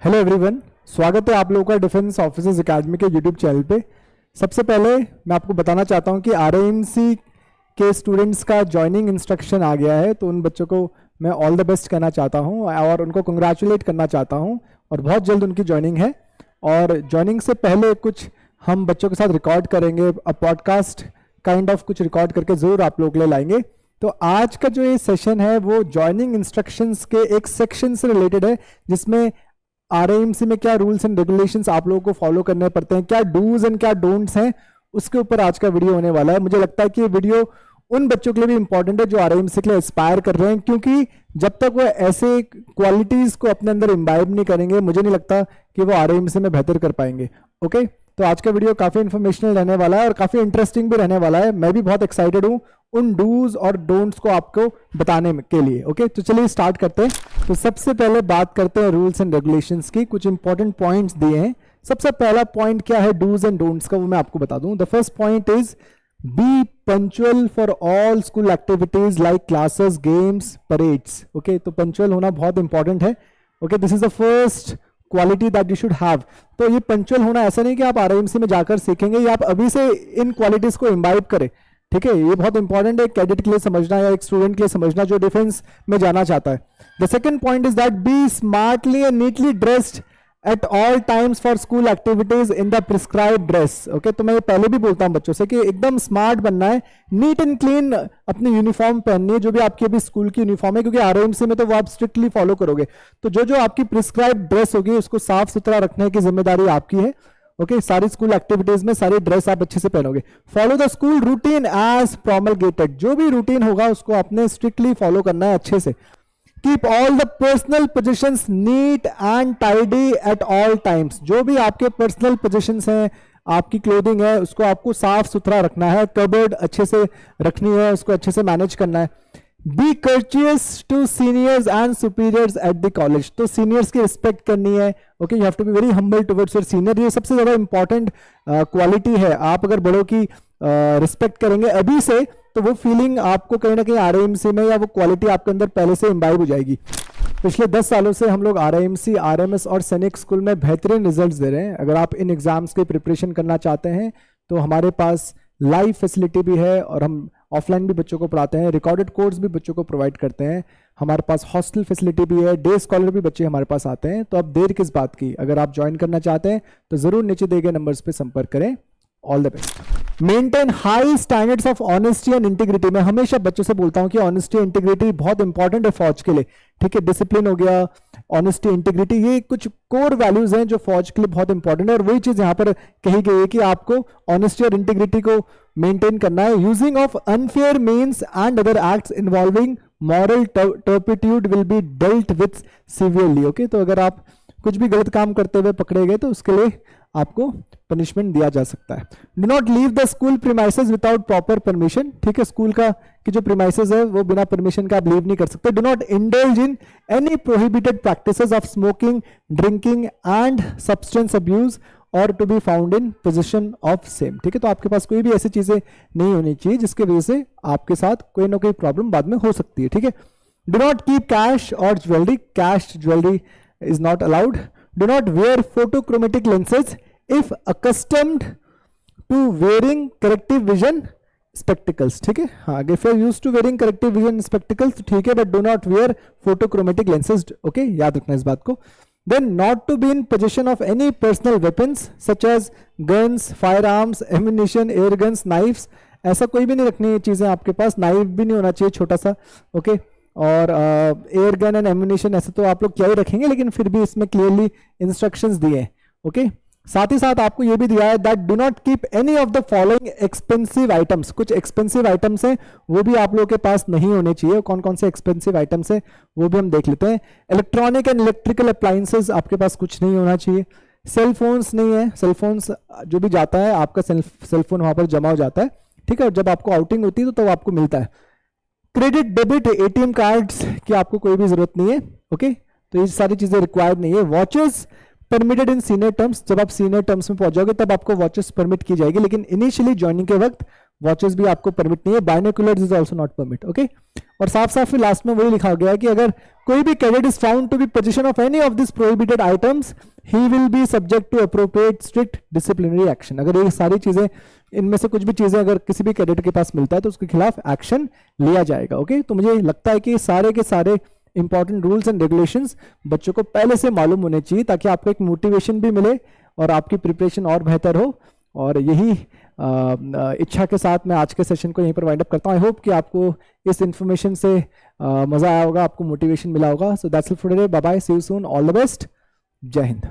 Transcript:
Hello everyone, स्वागत है आप लोगों का डिफेंस ऑफिसर्स एकेडमी के यूट्यूब चैनल पे। सबसे पहले मैं आपको बताना चाहता हूं कि आरएएमसी के स्टूडेंट्स का जॉइनिंग इंस्ट्रक्शन आ गया है, तो उन बच्चों को मैं ऑल द बेस्ट कहना चाहता हूं और उनको कंग्रेचुलेट करना चाहता हूं और बहुत जल्द उनकी जॉइनिंग है। और जॉइनिंग से पहले कुछ हम बच्चों के साथ रिकॉर्ड करेंगे, पॉडकास्ट काइंड ऑफ कुछ रिकॉर्ड करके ज़रूर आप लोग के लिए लाएंगे। तो आज का जो ये सेशन है वो जॉइनिंग इंस्ट्रक्शंस के एक सेक्शन से रिलेटेड है, जिसमें आरएएमसी में क्या रूल्स एंड रेगुलेशंस आप लोगों को फॉलो करने पड़ते हैं, क्या डूज एंड क्या डोंट्स हैं, उसके ऊपर आज का वीडियो होने वाला है। मुझे लगता है कि ये वीडियो उन बच्चों के लिए भी इंपॉर्टेंट है जो आरएएमसी के लिए एस्पायर कर रहे हैं, क्योंकि जब तक वो ऐसे क्वालिटीज को अपने अंदर इम्बाइब नहीं करेंगे, मुझे नहीं लगता कि वो आरएएमसी में बेहतर कर पाएंगे। ओके, तो आज का वीडियो काफी इंफॉर्मेशनल रहने वाला है और काफी इंटरेस्टिंग भी रहने वाला है। मैं भी बहुत एक्साइटेड हूँ उन डूज और डोंट्स को आपको बताने के लिए। ओके, तो चलिए स्टार्ट करते हैं। तो सबसे पहले बात करते हैं रूल्स एंड रेगुलेशंस की। कुछ इंपॉर्टेंट पॉइंट्स दिए हैं। सबसे पहला पॉइंट क्या है डूज एंड डोंट्स का, वो मैं आपको बता दूं। The first point is be punctual for all school activities like classes, games, parades. Okay, तो पंचुअल होना बहुत इंपॉर्टेंट है। Okay, this is the first quality that you should have. तो ये पंचुअल होना ऐसा नहीं कि आप आरएएमसी में जाकर सीखेंगे, ये आप अभी से इन क्वालिटीज को इम्बाइब करें। ठीक है, ये बहुत इंपॉर्टेंट है कैडेट के लिए समझना या एक स्टूडेंट के लिए समझना जो डिफेंस में जाना चाहता है। The second point is that be smartly and neatly dressed at all times for school activities in the prescribe dress. Okay, तो मैं ये पहले भी बोलता हूं बच्चों से कि एकदम स्मार्ट बनना है, नीट एंड क्लीन अपनी यूनिफॉर्म पहननी है, जो भी आपकी अभी स्कूल की यूनिफॉर्म है, क्योंकि आरएएमसी में तो वो आप स्ट्रिक्टली फॉलो करोगे। तो जो जो आपकी प्रिस्क्राइब ड्रेस होगी उसको साफ सुथरा रखने की जिम्मेदारी आपकी है। ओके, सारी स्कूल एक्टिविटीज में सारी ड्रेस आप अच्छे से पहनोगे। Follow the school routine as promulgated, जो भी रूटीन होगा उसको आपने स्ट्रिक्टली फॉलो करना है अच्छे से। Keep all the personal positions neat and tidy eight all times, जो भी आपके पर्सनल पोजीशंस हैं, आपकी क्लोथिंग है, उसको आपको साफ सुथरा रखना है। कबर्ड अच्छे से रखनी है, उसको अच्छे से मैनेज करना है। Be courteous to seniors and superiors at the college, तो सीनियर्स की रिस्पेक्ट करनी है। Okay, you have to be very humble towards your senior. ये सबसे ज्यादा इंपॉर्टेंट क्वालिटी है। आप अगर बड़ों की रिस्पेक्ट करेंगे अभी से, तो वो फीलिंग आपको कहीं ना कहीं आरएएमसी में, या वो क्वालिटी आपके अंदर पहले से इम्बाइब हो जाएगी। पिछले 10 सालों से हम लोग आरएएमसी, आरएमएस और सैनिक स्कूल में बेहतरीन रिजल्ट्स दे रहे हैं। अगर आप इन एग्जाम्स की प्रिपरेशन करना चाहते हैं तो हमारे पास लाइव फैसिलिटी भी है और हम ऑफलाइन भी बच्चों को पढ़ाते हैं, रिकॉर्डेड कोर्स भी बच्चों को प्रोवाइड करते हैं। हमारे पास हॉस्टल फैसिलिटी भी है, डे स्कॉलर भी बच्चे हमारे पास आते हैं। तो अब देर किस बात की, अगर आप ज्वाइन करना चाहते हैं तो जरूर नीचे दिए गए नंबर्स पे संपर्क करें। All the best. Maintain high standards of honesty and integrity. मैं हमेशा बच्चों से बोलता हूं कि ऑनेस्टी इंटीग्रिटी बहुत इंपॉर्टेंट है फौज के लिए। ठीक है, डिसिप्लिन हो गया, ऑनेस्टी, इंटीग्रिटी, ये कुछ कोर वैल्यूज हैं जो फौज के लिए बहुत इंपॉर्टेंट है। और वही चीज यहां पर कही गई है कि आपको ऑनेस्टी और इंटीग्रिटी को मेंटेन करना है। Using of unfair means and other acts involving moral turpitude will be dealt with severely. Okay, तो अगर आप कुछ भी गलत काम करते हुए पकड़े गए तो उसके लिए आपको पनिशमेंट दिया जा सकता है। Do not leave the school premises without proper permission. ठीक है, स्कूल का की जो प्रीमाइसेस है वो बिना परमिशन का आप लीव नहीं कर सकते। Do not indulge in any prohibited practices of smoking, drinking and substance abuse और to be found in position of same. ठीक है, तो आपके पास कोई भी ऐसी चीजें नहीं होनी चाहिए जिसकी वजह से आपके साथ कोई ना कोई प्रॉब्लम बाद में हो सकती है। ठीक है, डू नॉट कीप कैश और jewellery, cash jewellery is not allowed. Do not wear photochromatic lenses if accustomed to wearing corrective vision spectacles. ठीक है, हाँ, if you are used to wearing corrective vision spectacles तो ठीक है, but do not wear photochromatic lenses. Okay, याद रखना इस बात को। Then not to be in possession of any personal weapons such as guns, firearms, ammunition, air guns, knives। ऐसा कोई भी नहीं रखनी है चीजें आपके पास, नाइफ भी नहीं होना चाहिए छोटा सा। ओके, और एयर गन एंड एम्यूनिशन ऐसे तो आप लोग क्या ही रखेंगे, लेकिन फिर भी इसमें क्लियरली इंस्ट्रक्शंस दिए हैं। ओके, साथ ही साथ आपको यह भी दिया है that do not keep any of the following expensive items. कुछ एक्सपेंसिव आइटम्स हैं वो भी आप लोगों के पास नहीं होने चाहिए। कौन कौन से एक्सपेंसिव आइटम्स हैं वो भी हम देख लेते हैं। इलेक्ट्रॉनिक एंड इलेक्ट्रिकल अप्लायंसेस आपके पास कुछ नहीं होना चाहिए। सेल फोन्स नहीं है, सेल फोन्स जो भी जाता है आपका सेल फोन वहां पर जमा हो जाता है। ठीक है, और जब आपको आउटिंग होती है तो आपको मिलता है। क्रेडिट, डेबिट, एटीएम कार्ड्स की आपको कोई भी जरूरत नहीं है। ओके, तो ये सारी चीजें रिक्वायर्ड नहीं है। Watches permitted in senior terms, जब आप सीनियर टर्म्स में पहुंच जाओगे तब आपको वॉचेस परमिट की जाएगी, लेकिन इनिशियली ज्वाइनिंग के वक्त वॉचेस भी आपको परमिट नहीं है, binoculars is also not permit. Okay, और साफ साफ फिर लास्ट में वही लिखा गया है कि अगर कोई भी cadet is found to be position of any of this prohibited items he will be subject to appropriate strict disciplinary action. अगर ये सारी चीजें, इनमें से कुछ भी चीजें अगर किसी भी कैडेट के पास मिलता है तो उसके खिलाफ एक्शन लिया जाएगा। ओके, तो मुझे लगता है कि सारे के सारे इंपॉर्टेंट रूल्स एंड रेगुलेशंस बच्चों को पहले से मालूम होने चाहिए, ताकि आपको एक मोटिवेशन भी मिले और आपकी प्रिपरेशन और बेहतर हो। और यही इच्छा के साथ मैं आज के सेशन को यहीं पर वाइंड अप करता हूँ। आई होप कि आपको इस इन्फॉर्मेशन से मजा आया होगा, आपको मोटिवेशन मिला होगा। So that's it for today, bye bye, see you soon, all the best, जय हिंद।